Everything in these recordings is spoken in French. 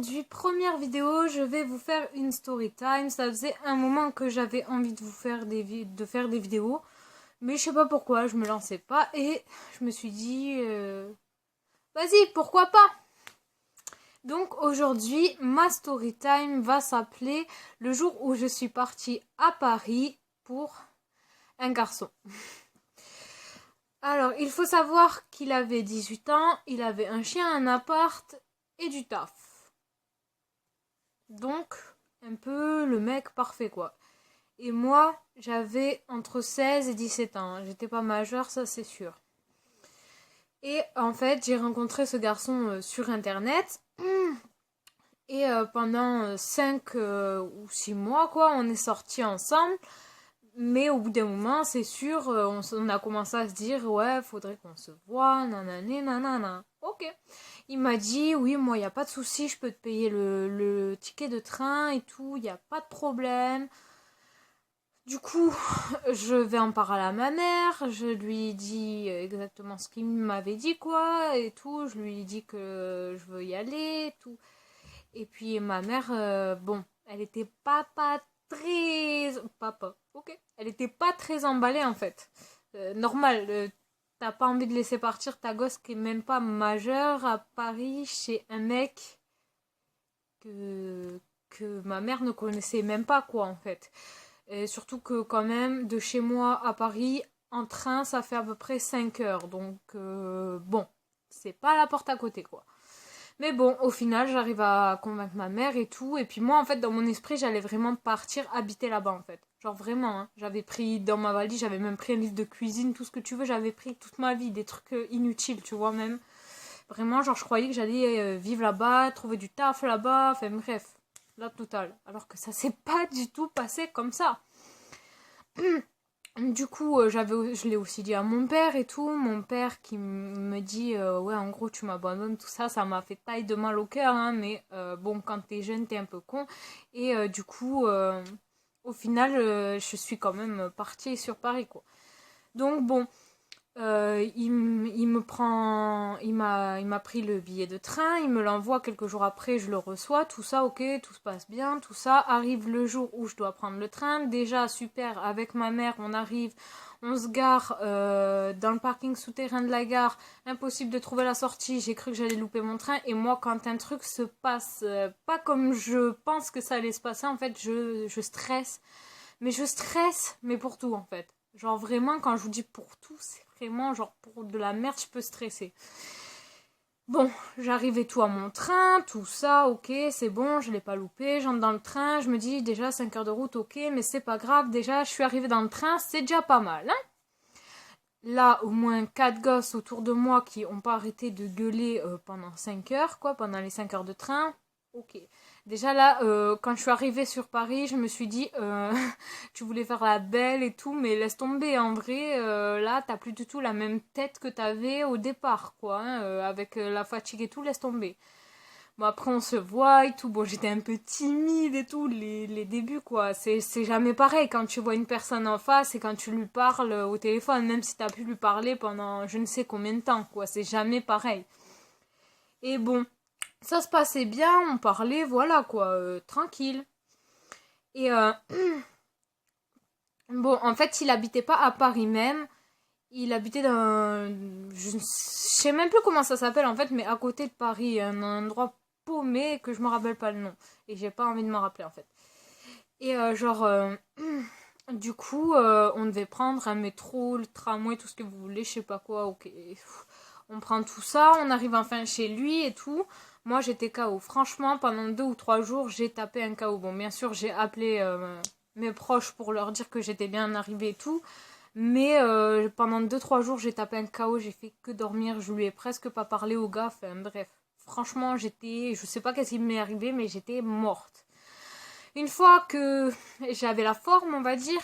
aujourd'hui, première vidéo, je vais vous faire une story time. Ça faisait un moment que j'avais envie de vous faire de faire des vidéos, mais je sais pas pourquoi, je me lançais pas et je me suis dit, vas-y, pourquoi pas? Donc aujourd'hui, ma story time va s'appeler le jour où je suis partie à Paris pour un garçon. Alors, il faut savoir qu'il avait 18 ans, il avait un chien, un appart et du taf. Donc, un peu le mec parfait, quoi. Et moi, j'avais entre 16 et 17 ans. J'étais pas majeure, ça c'est sûr. Et en fait, j'ai rencontré ce garçon sur Internet. Et pendant 5 ou 6 mois, quoi, on est sortis ensemble. Mais au bout d'un moment, c'est sûr, on a commencé à se dire, ouais, faudrait qu'on se voit, nanana, nanana. Ok. Il m'a dit, oui, moi, il n'y a pas de souci, je peux te payer le ticket de train et tout, il n'y a pas de problème. Du coup, je vais en parler à ma mère, je lui dis exactement ce qu'il m'avait dit, quoi, et tout. Je lui dis que je veux y aller, et tout. Et puis ma mère, bon, elle était pas très... Papa, ok. Elle était pas très emballée en fait. Normal, t'as pas envie de laisser partir ta gosse qui est même pas majeure à Paris chez un mec que ma mère ne connaissait même pas quoi en fait. Et surtout que quand même, de chez moi à Paris, en train, ça fait à peu près 5 heures. Donc bon, c'est pas la porte à côté quoi. Mais bon, au final, j'arrive à convaincre ma mère et tout. Et puis moi, en fait, dans mon esprit, j'allais vraiment partir habiter là-bas, en fait. Genre vraiment, hein. J'avais pris dans ma valise, j'avais même pris un livre de cuisine, tout ce que tu veux. J'avais pris toute ma vie, des trucs inutiles, tu vois, même. Vraiment, genre, je croyais que j'allais vivre là-bas, trouver du taf là-bas. Enfin, bref, la totale. Alors que ça s'est pas du tout passé comme ça. Du coup, je l'ai aussi dit à mon père et tout. Mon père qui me dit ouais, en gros, tu m'abandonnes, tout ça. Ça m'a fait taille de mal au cœur, hein, mais bon, quand t'es jeune, t'es un peu con. Et du coup, au final, je suis quand même partie sur Paris, quoi. Donc, bon, il me prend, il m'a pris le billet de train, il me l'envoie quelques jours après, je le reçois, tout ça, ok, tout se passe bien, tout ça. Arrive le jour où je dois prendre le train, déjà super, avec ma mère, on arrive, on se gare dans le parking souterrain de la gare, impossible de trouver la sortie, j'ai cru que j'allais louper mon train, et moi quand un truc se passe pas comme je pense que ça allait se passer, en fait, je stresse, mais pour tout en fait. Genre vraiment, quand je vous dis pour tout, c'est vraiment genre pour de la merde, je peux stresser. Bon, j'arrivais tout à mon train, tout ça, ok, c'est bon, je l'ai pas loupé, j'entre dans le train, je me dis déjà 5 heures de route, ok, mais c'est pas grave, déjà je suis arrivée dans le train, c'est déjà pas mal, hein. Là, au moins 4 gosses autour de moi qui ont pas arrêté de gueuler pendant 5 heures, quoi, pendant les 5 heures de train. Ok. Déjà là, quand je suis arrivée sur Paris, je me suis dit, tu voulais faire la belle et tout, mais laisse tomber, en vrai, là, t'as plus du tout la même tête que t'avais au départ, quoi, hein, avec la fatigue et tout, laisse tomber. Bon, après, on se voit et tout. Bon, j'étais un peu timide et tout, les débuts, quoi. C'est jamais pareil quand tu vois une personne en face et quand tu lui parles au téléphone, même si t'as pu lui parler pendant je ne sais combien de temps, quoi. C'est jamais pareil. Et bon, ça se passait bien, on parlait, voilà, quoi, tranquille. Et bon, en fait, il habitait pas à Paris même. Il habitait dans... Je sais même plus comment ça s'appelle, en fait, mais à côté de Paris, un endroit paumé que je me rappelle pas le nom. Et j'ai pas envie de m'en rappeler, en fait. Et genre... du coup, on devait prendre un métro, le tramway, tout ce que vous voulez, je sais pas quoi, ok. On prend tout ça, on arrive enfin chez lui et tout. Moi, j'étais KO. Franchement, pendant 2 ou 3 jours, j'ai tapé un KO. Bon, bien sûr, j'ai appelé mes proches pour leur dire que j'étais bien arrivée et tout. Mais pendant 2 3 jours, j'ai tapé un KO, j'ai fait que dormir. Je lui ai presque pas parlé au gars. Enfin, bref. Franchement, je sais pas qu'est-ce qui m'est arrivé, mais j'étais morte. Une fois que j'avais la forme, on va dire,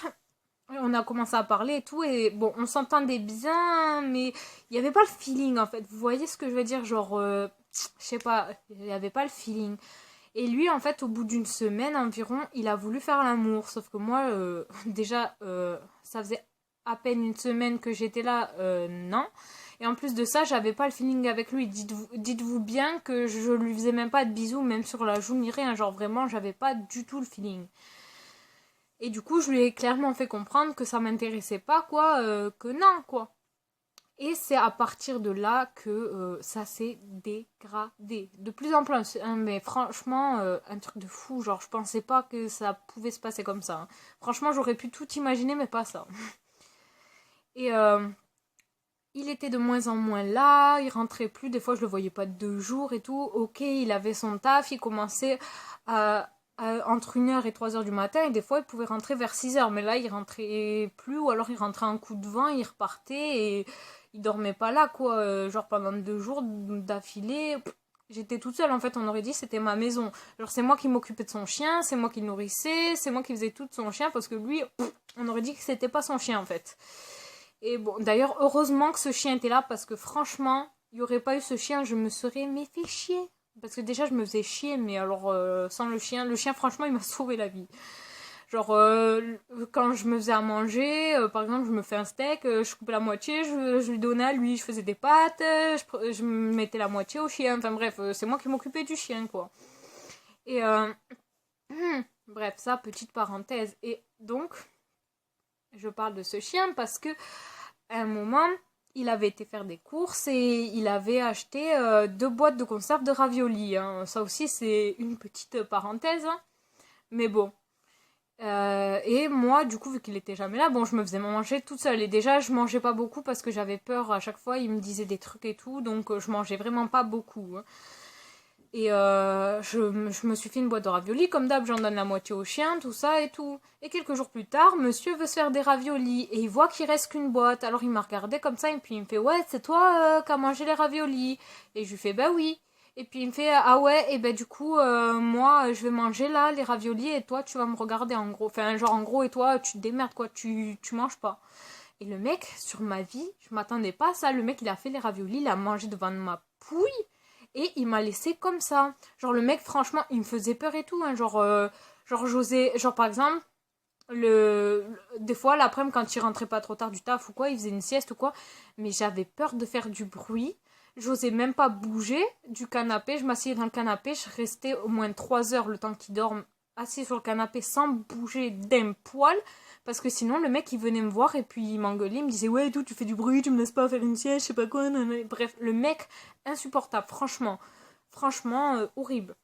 on a commencé à parler et tout, et bon, on s'entendait bien, mais il n'y avait pas le feeling en fait. Vous voyez ce que je veux dire? Genre, je sais pas, il n'y avait pas le feeling. Et lui, en fait, au bout d'une semaine environ, il a voulu faire l'amour. Sauf que moi, déjà, ça faisait à peine une semaine que j'étais là, non. Et en plus de ça, j'avais pas le feeling avec lui. Dites-vous bien que je lui faisais même pas de bisous, même sur la joue ni rien. Genre vraiment, j'avais pas du tout le feeling. Et du coup, je lui ai clairement fait comprendre que ça m'intéressait pas, quoi, que non, quoi. Et c'est à partir de là que ça s'est dégradé. De plus en plus, hein, mais franchement, un truc de fou. Genre, je pensais pas que ça pouvait se passer comme ça. Hein. Franchement, j'aurais pu tout imaginer, mais pas ça. Et il était de moins en moins là, il rentrait plus. Des fois, je le voyais pas 2 jours et tout. Ok, il avait son taf, il commençait entre 1h et 3h du matin. Et des fois, il pouvait rentrer vers 6h. Mais là, il rentrait plus, ou alors il rentrait un coup de vent, il repartait et il dormait pas là, quoi. Genre pendant 2 jours d'affilée. J'étais toute seule, en fait, on aurait dit c'était ma maison. Genre, c'est moi qui m'occupais de son chien, c'est moi qui le nourrissais, c'est moi qui faisais tout de son chien, parce que lui, on aurait dit que c'était pas son chien, en fait. Et bon, d'ailleurs, heureusement que ce chien était là, parce que franchement, il n'y aurait pas eu ce chien, je me serais fait chier. Parce que déjà, je me faisais chier, mais alors, sans le chien, franchement, il m'a sauvé la vie. Genre, quand je me faisais à manger, par exemple, je me fais un steak, je coupais la moitié, je lui donnais à lui, je faisais des pâtes, je mettais la moitié au chien, enfin bref, c'est moi qui m'occupais du chien, quoi. Et, bref, ça, petite parenthèse. Et donc, je parle de ce chien parce que, à un moment, il avait été faire des courses et il avait acheté 2 boîtes de conserve de raviolis. Hein. Ça aussi, c'est une petite parenthèse. Hein. Mais bon. Et moi, du coup, vu qu'il était jamais là, bon, je me faisais manger toute seule. Et déjà, je mangeais pas beaucoup parce que j'avais peur à chaque fois. Il me disait des trucs et tout, donc je mangeais vraiment pas beaucoup. Hein. Et je me suis fait une boîte de raviolis. Comme d'hab, j'en donne la moitié au chien, tout ça et tout. Et quelques jours plus tard, monsieur veut se faire des raviolis. Et il voit qu'il reste qu'une boîte. Alors il m'a regardé comme ça. Et puis il me fait, ouais, c'est toi qui as mangé les raviolis. Et je lui fais, bah oui. Et puis il me fait, ah ouais, et ben du coup, moi, je vais manger là les raviolis. Et toi, tu vas me regarder en gros. Enfin, genre en gros, et toi, tu te démerdes quoi. Tu manges pas. Et le mec, sur ma vie, je m'attendais pas à ça. Le mec, il a fait les raviolis. Il a mangé devant ma pouille. Et il m'a laissé comme ça. Genre, le mec, franchement, il me faisait peur et tout. Hein. Genre j'osais. Genre, par exemple, des fois, l'après-midi, quand il rentrait pas trop tard du taf ou quoi, il faisait une sieste ou quoi. Mais j'avais peur de faire du bruit. J'osais même pas bouger du canapé. Je m'asseyais dans le canapé. Je restais au moins 3 heures le temps qu'il dorme assis sur le canapé sans bouger d'un poil. Parce que sinon, le mec, il venait me voir et puis il m'engueulait. Il me disait, ouais, tout, tu fais du bruit, tu me laisses pas faire une sieste, je sais pas quoi. Bref, le mec, insupportable, franchement. Franchement, horrible.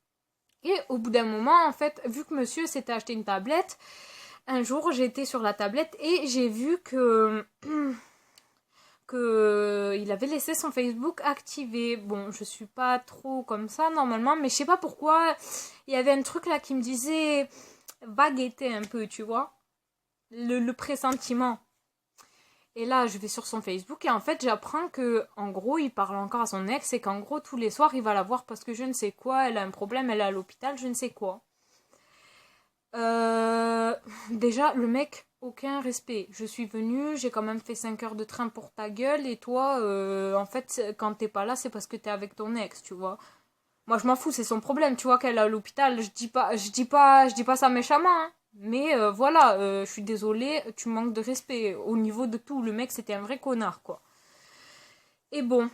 Et au bout d'un moment, en fait, vu que monsieur s'était acheté une tablette, un jour, j'étais sur la tablette et j'ai vu que il avait laissé son Facebook activé. Bon, je suis pas trop comme ça normalement, mais je sais pas pourquoi. Il y avait un truc là qui me disait va guetter un peu, tu vois. Le pressentiment. Et là, je vais sur son Facebook et en fait, j'apprends que, en gros, il parle encore à son ex et qu'en gros, tous les soirs, il va la voir parce que je ne sais quoi, elle a un problème, elle est à l'hôpital, je ne sais quoi. Déjà, le mec, aucun respect. Je suis venue, j'ai quand même fait 5 heures de train pour ta gueule et toi, en fait, quand t'es pas là, c'est parce que t'es avec ton ex, tu vois. Moi, je m'en fous, c'est son problème, tu vois, qu'elle est à l'hôpital. Je dis pas ça méchamment, hein. Mais voilà, je suis désolée, tu manques de respect au niveau de tout. Le mec, c'était un vrai connard, quoi. Et bon,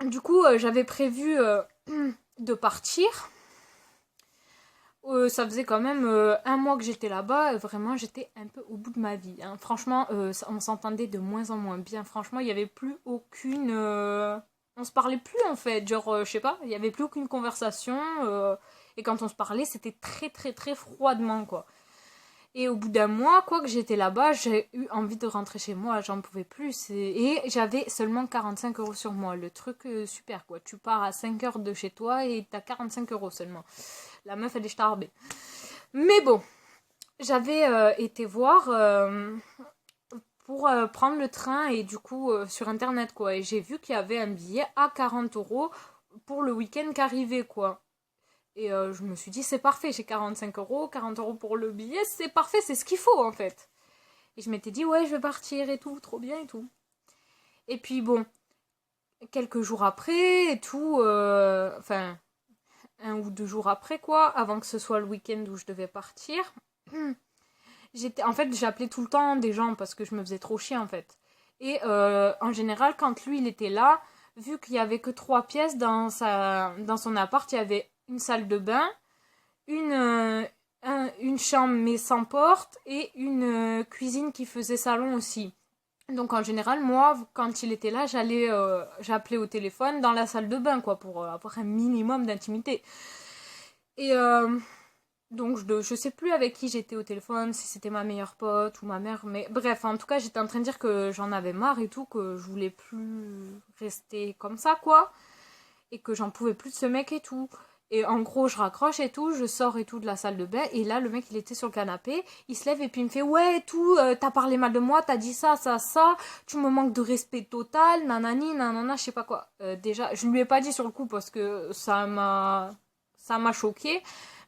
du coup, j'avais prévu de partir. Ça faisait quand même 1 mois que j'étais là-bas. Vraiment, j'étais un peu au bout de ma vie. Hein. Franchement, on s'entendait de moins en moins bien. Franchement, il n'y avait plus aucune... On se parlait plus, en fait. Genre, je sais pas, il n'y avait plus aucune conversation. Et quand on se parlait, c'était très, très, très froidement, quoi. Et au bout d'un mois, quoi que j'étais là-bas, j'ai eu envie de rentrer chez moi, j'en pouvais plus. Et j'avais seulement 45 euros sur moi. Le truc super, quoi. Tu pars à 5 heures de chez toi et t'as 45 euros seulement. La meuf, elle est starbée. Mais bon, j'avais été voir pour prendre le train et du coup sur internet, quoi. Et j'ai vu qu'il y avait un billet à 40 euros pour le week-end qui arrivait, quoi. Et je me suis dit, c'est parfait, j'ai 45 euros, 40 euros pour le billet, c'est parfait, c'est ce qu'il faut en fait. Et je m'étais dit, ouais, je vais partir et tout, trop bien et tout. Et puis bon, quelques jours après et tout, enfin, 1 ou 2 jours après quoi, avant que ce soit le week-end où je devais partir, en fait, j'appelais tout le temps des gens parce que je me faisais trop chier en fait. Et en général, quand lui, il était là, vu qu'il y avait que 3 pièces dans son appart, il y avait une salle de bain, une, une chambre mais sans porte et une cuisine qui faisait salon aussi. Donc en général, moi, quand il était là, j'appelais au téléphone dans la salle de bain, quoi, pour avoir un minimum d'intimité. Et donc je sais plus avec qui j'étais au téléphone, si c'était ma meilleure pote ou ma mère, mais bref, en tout cas, j'étais en train de dire que j'en avais marre et tout, que je voulais plus rester comme ça, quoi, et que j'en pouvais plus de ce mec et tout. Et en gros, je raccroche et tout, je sors et tout de la salle de bain, et là, le mec, il était sur le canapé, il se lève et puis il me fait, ouais, et tout, t'as parlé mal de moi, t'as dit ça, ça, ça, tu me manques de respect total, nanani, nanana, je sais pas quoi. Déjà, je lui ai pas dit sur le coup parce que ça m'a choqué.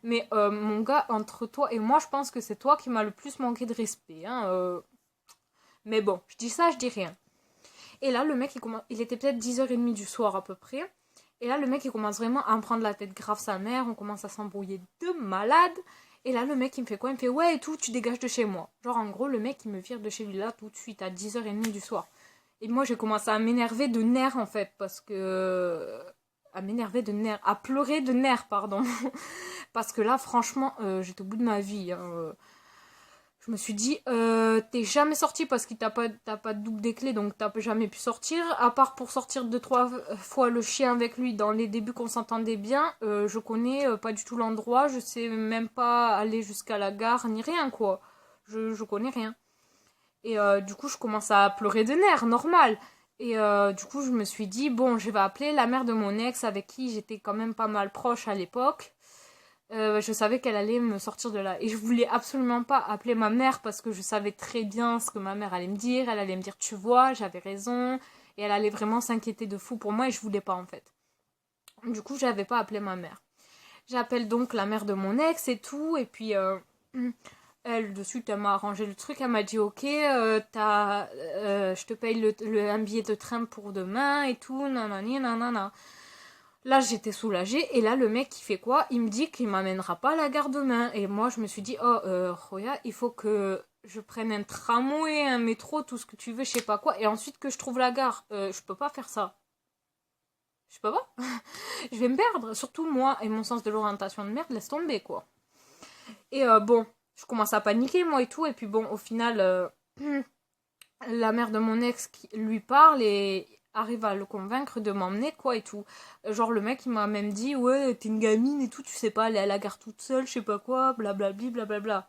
Mais mon gars, entre toi et moi, je pense que c'est toi qui m'as le plus manqué de respect. Hein, Mais bon, je dis ça, je dis rien. Et là, le mec, il était peut-être 10h30 du soir à peu près. Et là, le mec, il commence vraiment à me prendre la tête grave sa mère. On commence à s'embrouiller de malade. Et là, le mec, il me fait quoi? Il me fait, ouais, et tout, tu dégages de chez moi. Genre, en gros, le mec, il me vire de chez lui là tout de suite à 10h30 du soir. Et moi, j'ai commencé à m'énerver de nerfs, en fait, parce que... À m'énerver de nerfs. À pleurer de nerfs, pardon. Parce que là, franchement, j'étais au bout de ma vie. Hein. Je me suis dit, t'es jamais sorti parce que t'as pas de double des clés, donc t'as jamais pu sortir. À part pour sortir 2-3 fois le chien avec lui dans les débuts qu'on s'entendait bien, je connais pas du tout l'endroit, je sais même pas aller jusqu'à la gare, ni rien, quoi. Je connais rien. Et du coup, je commence à pleurer de nerfs, normal. Et du coup, je me suis dit, bon, je vais appeler la mère de mon ex avec qui j'étais quand même pas mal proche à l'époque. Je savais qu'elle allait me sortir de là. Et je voulais absolument pas appeler ma mère parce que je savais très bien ce que ma mère allait me dire. Elle allait me dire, tu vois, j'avais raison. Et elle allait vraiment s'inquiéter de fou pour moi et je voulais pas en fait. Du coup, j'avais pas appelé ma mère. J'appelle donc la mère de mon ex et tout. Et puis, elle, de suite, elle m'a arrangé le truc. Elle m'a dit, ok, je te paye un billet de train pour demain et tout. Nanani, nanana. Là, j'étais soulagée. Et là, le mec, il fait quoi? Il me dit qu'il m'amènera pas à la gare demain. Et moi, je me suis dit, oh, Roya, il faut que je prenne un tramway, un métro, tout ce que tu veux, je sais pas quoi. Et ensuite que je trouve la gare. Je peux pas faire ça. Je peux pas. Je vais me perdre. Surtout moi et mon sens de l'orientation de merde, laisse tomber, quoi. Et bon, je commence à paniquer, moi et tout. Et puis bon, au final, la mère de mon ex qui lui parle et arrive à le convaincre de m'emmener, quoi, et tout. Genre, le mec, il m'a même dit, ouais, t'es une gamine et tout, tu sais pas aller à la gare toute seule, je sais pas quoi, blablabli, blablabla.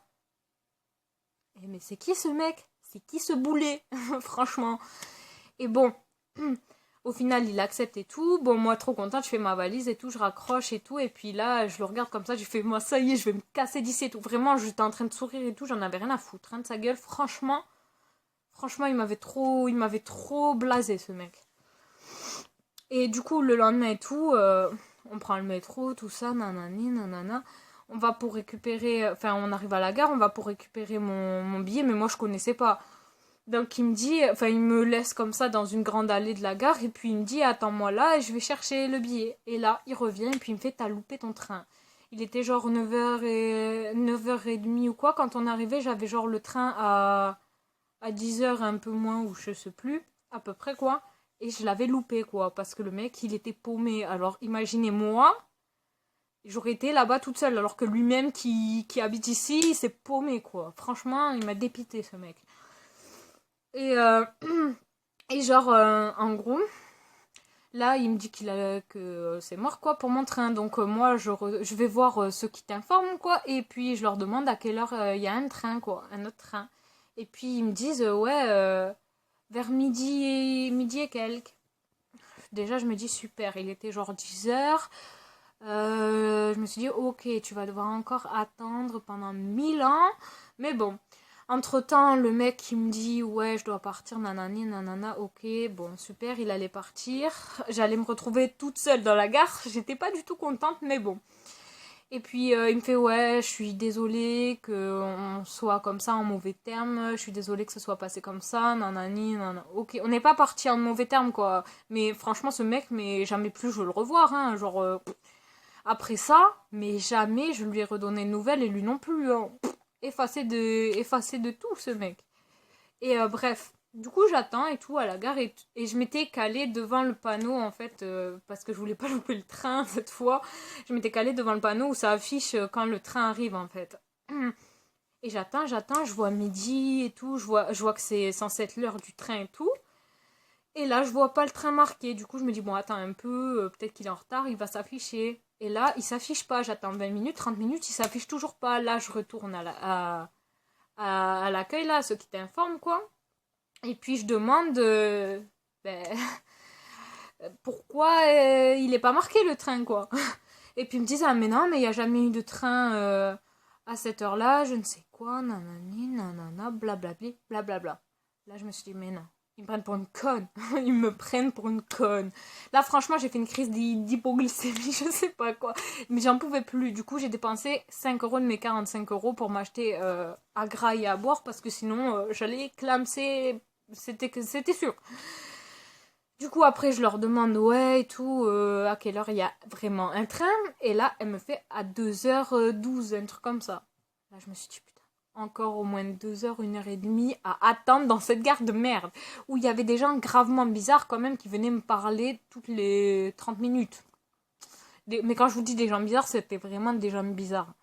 Et mais c'est qui ce mec? C'est qui ce boulet? Franchement. Et bon, au final, il accepte et tout. Bon, moi, trop contente, je fais ma valise et tout, je raccroche et tout. Et puis là, je le regarde comme ça, je fais, moi, ça y est, je vais me casser d'ici et tout. Vraiment, j'étais en train de sourire et tout, j'en avais rien à foutre, hein, de sa gueule. Franchement, il m'avait trop blasé, ce mec. Et du coup, le lendemain et tout, on prend le métro, tout ça, nanani, nanana. On va pour récupérer, enfin, on arrive à la gare, on va pour récupérer mon billet, mais moi, je connaissais pas. Donc, il me dit, enfin, il me laisse comme ça dans une grande allée de la gare, et puis il me dit, attends-moi là, et je vais chercher le billet. Et là, il revient, et puis il me fait, t'as loupé ton train. Il était genre 9h30 ou quoi, quand on arrivait, j'avais genre le train à 10h, un peu moins, ou je sais plus, à peu près quoi. Et je l'avais loupé, quoi, parce que le mec, il était paumé. Alors, imaginez-moi, j'aurais été là-bas toute seule, alors que lui-même qui habite ici, il s'est paumé, quoi. Franchement, il m'a dépité, ce mec. Et, et genre, en gros, là, il me dit que c'est mort, quoi, pour mon train. Donc, moi, je vais voir ceux qui t'informent, quoi. Et puis, je leur demande à quelle heure il y a un train, quoi, un autre train. Et puis, ils me disent, ouais, vers midi et quelques. Déjà, je me dis, super, il était genre 10h. Je me suis dit, ok, tu vas devoir encore attendre pendant 1000 ans. Mais bon, entre-temps, le mec qui me dit, ouais, je dois partir, nanani, nanana, ok, bon, super, il allait partir. J'allais me retrouver toute seule dans la gare. J'étais pas du tout contente, mais bon. Et puis il me fait ouais, je suis désolée qu'on soit comme ça en mauvais termes, je suis désolée que ce soit passé comme ça, nanani, nanana. Ok, on n'est pas parti en mauvais termes quoi. Mais franchement ce mec, mais jamais plus je veux le revoir, hein. Genre après ça, mais jamais je lui ai redonné de nouvelles et lui non plus. Hein. Effacé de tout ce mec. Et bref. Du coup, j'attends et tout à la gare et je m'étais calée devant le panneau en fait, parce que je voulais pas louper le train cette fois. Je m'étais calée devant le panneau où ça affiche quand le train arrive en fait. Et j'attends, je vois midi et tout, je vois que c'est censé être l'heure du train et tout. Et là, je vois pas le train marqué. Du coup, je me dis, bon, attends un peu, peut-être qu'il est en retard, il va s'afficher. Et là, il s'affiche pas. J'attends 20 minutes, 30 minutes, il s'affiche toujours pas. Là, je retourne à l'accueil, là, à ceux qui t'informent, quoi. Et puis, je demande, ben, pourquoi il est pas marqué le train, quoi. Et puis, ils me disent, ah, mais non, mais il n'y a jamais eu de train à cette heure-là, je ne sais quoi, nanani, nanana, blablabli, blablabla. Là, je me suis dit, mais non. Ils me prennent pour une conne. Ils me prennent pour une conne. Là, franchement, j'ai fait une crise d'hypoglycémie, je sais pas quoi. Mais j'en pouvais plus. Du coup, j'ai dépensé 5 euros de mes 45 euros pour m'acheter à gras et à boire parce que sinon, j'allais clamser. C'était sûr. Du coup, après, je leur demande, ouais, et tout, à quelle heure il y a vraiment un train. Et là, elle me fait à 2h12, un truc comme ça. Là, je me suis dit, putain, encore au moins 2h, 1h30 à attendre dans cette gare de merde. Où il y avait des gens gravement bizarres quand même qui venaient me parler toutes les 30 minutes. Mais quand je vous dis des gens bizarres, c'était vraiment des gens bizarres.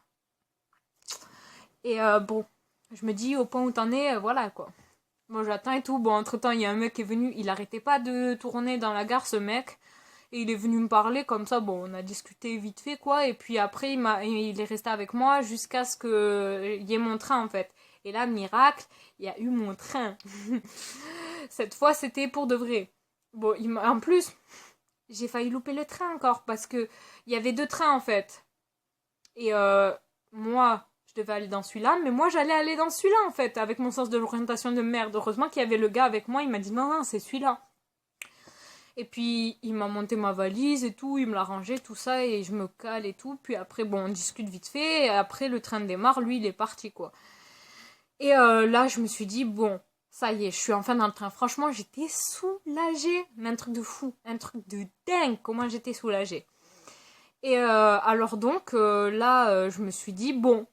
Et bon, je me dis, au point où t'en es, voilà quoi. Bon, j'attends et tout. Bon, entre-temps, il y a un mec qui est venu. Il arrêtait pas de tourner dans la gare, ce mec. Et il est venu me parler comme ça. Bon, on a discuté vite fait, quoi. Et puis après, il est resté avec moi jusqu'à ce qu'il y ait mon train, en fait. Et là, miracle, il y a eu mon train. Cette fois, c'était pour de vrai. Bon, en plus, j'ai failli louper le train encore. Parce que il y avait 2 trains, en fait. Et moi, je devais aller dans celui-là, mais moi j'allais aller dans celui-là en fait, avec mon sens de l'orientation de merde. Heureusement qu'il y avait le gars avec moi, il m'a dit non, non, c'est celui-là. Et puis il m'a monté ma valise et tout, il me l'a rangé, tout ça, et je me cale et tout. Puis après, bon, on discute vite fait, et après le train démarre, lui il est parti quoi. Et là, je me suis dit, bon, ça y est, je suis enfin dans le train. Franchement, j'étais soulagée, mais un truc de fou, un truc de dingue, comment j'étais soulagée. Et alors donc, là, je me suis dit, bon,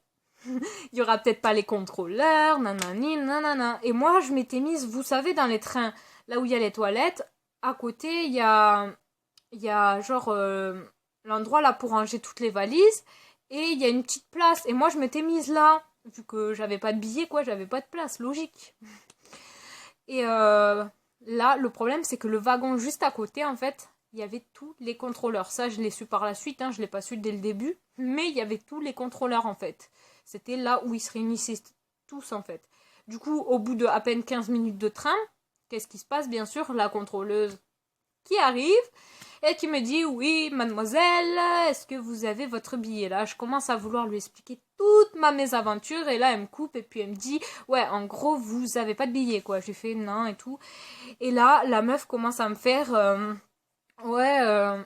il y aura peut-être pas les contrôleurs, nanani, nanana. Et moi, je m'étais mise, vous savez, dans les trains, là où il y a les toilettes, à côté, il y a genre l'endroit là pour ranger toutes les valises, et il y a une petite place. Et moi, je m'étais mise là, vu que j'avais pas de billets, quoi, j'avais pas de place, logique. Et là, le problème, c'est que le wagon juste à côté, en fait, il y avait tous les contrôleurs. Ça, je l'ai su par la suite, hein, je l'ai pas su dès le début, mais il y avait tous les contrôleurs, en fait. C'était là où ils se réunissaient tous, en fait. Du coup, au bout de à peine 15 minutes de train, qu'est-ce qui se passe? Bien sûr, la contrôleuse qui arrive et qui me dit, oui, mademoiselle, est-ce que vous avez votre billet? Là, je commence à vouloir lui expliquer toute ma mésaventure, et là, elle me coupe, et puis elle me dit, ouais, en gros, vous avez pas de billet, quoi. J'ai fait non, et tout. Et là, la meuf commence à me faire, ouais,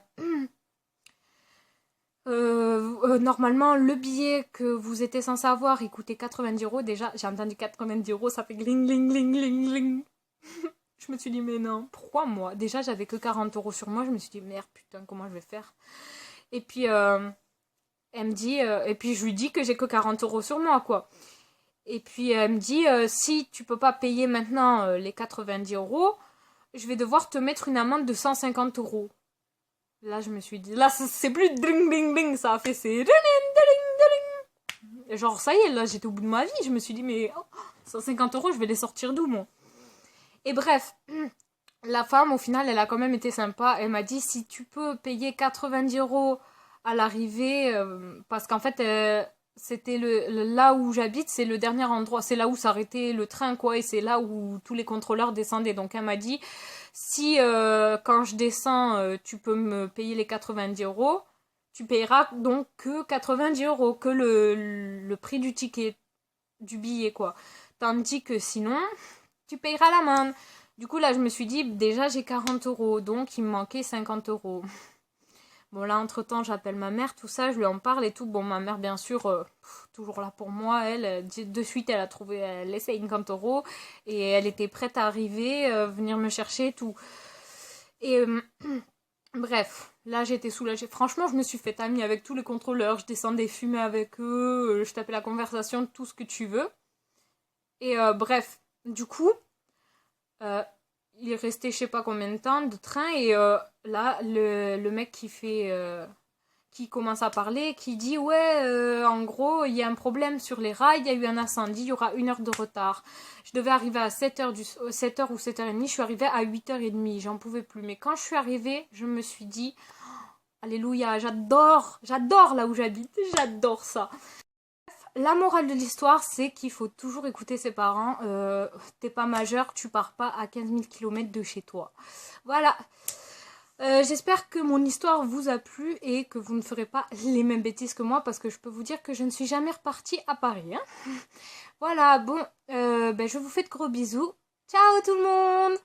normalement, le billet que vous étiez censé avoir, il coûtait 90 euros. Déjà, j'ai entendu 90 euros, ça fait gling, gling, gling, gling, gling. Je me suis dit, mais non, pourquoi moi? Déjà, j'avais que 40 euros sur moi. Je me suis dit, merde, putain, comment je vais faire? Et puis, elle me dit, et puis je lui dis que j'ai que 40 euros sur moi, quoi. Et puis, elle me dit, si tu peux pas payer maintenant les 90 euros, je vais devoir te mettre une amende de 150 euros. Là, je me suis dit, là, c'est plus ding, ding, ding, ça a fait, c'est genre, ça y est, là, j'étais au bout de ma vie. Je me suis dit, mais 150 euros, je vais les sortir d'où, moi? Et bref, la femme, au final, elle a quand même été sympa. Elle m'a dit, si tu peux payer 90 euros à l'arrivée, parce qu'en fait, c'était là où j'habite, c'est le dernier endroit, c'est là où s'arrêtait le train, quoi, et c'est là où tous les contrôleurs descendaient. Donc, elle m'a dit, si quand je descends, tu peux me payer les 90 euros, tu payeras donc que 90 euros, que le prix du ticket, du billet, quoi. Tandis que sinon, tu payeras l'amende. Du coup, là, je me suis dit, déjà, j'ai 40 euros, donc il me manquait 50 euros. Bon, là, entre-temps, j'appelle ma mère, tout ça, je lui en parle et tout. Bon, ma mère, bien sûr, toujours là pour moi, elle, de suite, elle a trouvé les 50 euros et elle était prête à arriver, venir me chercher, tout. Et bref, là, j'étais soulagée. Franchement, je me suis fait amie avec tous les contrôleurs, je descendais fumer avec eux, je tapais la conversation, tout ce que tu veux. Et bref, du coup, Euh, il est resté je sais pas combien de temps de train et là, le mec qui commence à parler, qui dit ouais, en gros, il y a un problème sur les rails, il y a eu un incendie, il y aura 1 heure de retard. Je devais arriver à 7h ou 7h30, je suis arrivée à 8h30, j'en pouvais plus. Mais quand je suis arrivée, je me suis dit, alléluia, j'adore là où j'habite, j'adore ça. La morale de l'histoire, c'est qu'il faut toujours écouter ses parents. T'es pas majeur, tu pars pas à 15 000 km de chez toi. Voilà. J'espère que mon histoire vous a plu et que vous ne ferez pas les mêmes bêtises que moi parce que je peux vous dire que je ne suis jamais repartie à Paris. Hein. Voilà, bon, je vous fais de gros bisous. Ciao tout le monde!